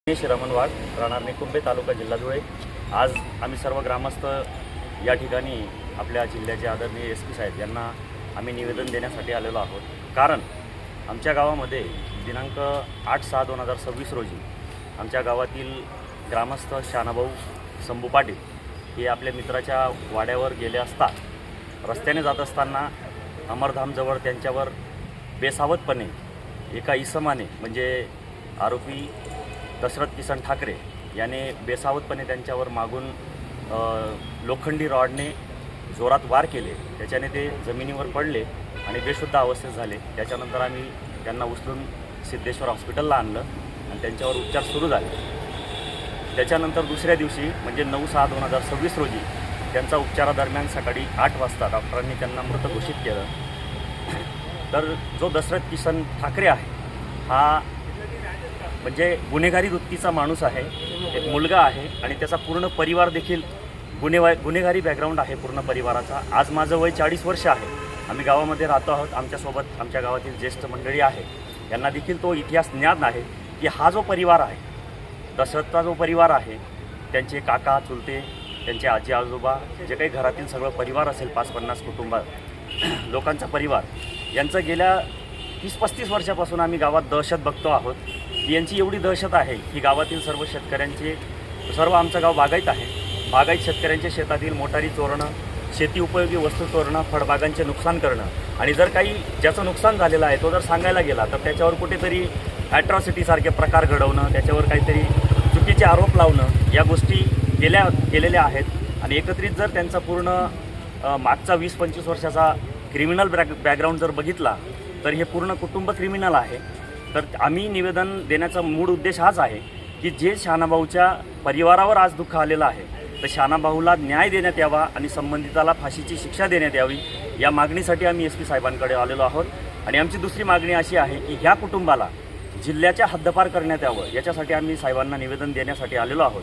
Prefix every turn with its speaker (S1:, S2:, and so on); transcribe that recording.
S1: दिनेश रमण वाघ, राहणार निकुंभे, तालुका जिल्हा धुळे। आज आम्ही सर्व ग्रामस्थ या ठिकाणी आपल्या जिल्ह्याचे आदरणीय SP साहेब यांना आम्ही निवेदन देण्यासाठी आलेलो आहोत। कारण आमच्या गावामध्ये दिनांक 8/6/2026 रोजी आमच्या गावातील ग्रामस्थ शानाभाऊ संभू पाटील हे आपल्या मित्राच्या वाड्यावर गेले असता रस्त्याने जात असताना अमरधामजवळ त्यांच्यावर बेसावधपणे एका इसमाने म्हणजे आरोपी दशरथ किसन ठाकरे याने बेसावधपणे त्यांच्यावर मागून लोखंडी रॉडने जोरात वार केले। त्याच्याने ते जमिनीवर पडले आणि बेशुद्ध अवस्थेत झाले। त्याच्यानंतर आम्ही त्यांना उचलून सिद्धेश्वर हॉस्पिटलला आणलं आणि त्यांच्यावर उपचार सुरू झाले। त्याच्यानंतर दुसऱ्या दिवशी म्हणजे 9/6/2026 रोजी त्यांचा उपचारादरम्यान सकाळी 8 वाजता डॉक्टरांनी त्यांना मृत घोषित केलं। तर जो दशरथ किसन ठाकरे आहे हा म्हणजे गुन्हेगारी वृत्तीचा माणूस आहे, एक मुलगा आहे आणि त्याचा पूर्ण परिवार देखील गुन्हेगारी बॅकग्राऊंड आहे पूर्ण परिवाराचा। आज माझं वय 40 वर्ष आहे। आम्ही गावामध्ये राहतो आहोत। आमच्यासोबत आमच्या गावातील ज्येष्ठ मंडळी आहे, यांना देखील तो इतिहास ज्ञात आहे की हा जो परिवार आहे, दशरथचा जो परिवार आहे, त्यांचे काका चुलते, त्यांचे आजी आजोबा, जे काही घरातील सगळं परिवार असेल 50-50 कुटुंब लोकांचा परिवार, यांचं गेल्या 30-35 वर्षापासून आम्ही गावात दहशत बघतो आहोत। यांची एवढी दहशत आहे की गावातील सर्व शेतकऱ्यांचे, सर्व आमचं गाव बागायत आहे, बागायत शेतकऱ्यांच्या शेतातील मोटारी चोरणं, शेती उपयोगी वस्तू चोरणं, फळबागांचे नुकसान करणं आणि जर काही ज्याचं नुकसान झालेलं आहे तो जर सांगायला गेला तर त्याच्यावर कुठेतरी ॲट्रॉसिटीसारखे प्रकार घडवणं, त्याच्यावर काहीतरी चुकीचे आरोप लावणं, या गोष्टी केलेल्या आहेत। आणि एकत्रित जर त्यांचा पूर्ण मागचा 20-25 वर्षाचा क्रिमिनल बॅकग्राऊंड जर बघितला तर हे पूर्ण कुटुंब क्रिमिनल आहे। तर आम्ही निवेदन देण्याचा मूळ उद्देश हाच आहे की जे शानाभाऊच्या परिवारावर आज दुःख आलेलं आहे तर शानाभाऊला न्याय देण्यात यावा आणि संबंधिताला फाशीची शिक्षा देण्यात यावी, या मागणीसाठी आम्ही SP साहेबांकडे आलेलो आहोत। आणि आमची दुसरी मागणी अशी आहे की ह्या कुटुंबाला जिल्ह्याच्या हद्दपार करण्यात यावं, याच्यासाठी आम्ही साहेबांना निवेदन देण्यासाठी आलेलो आहोत।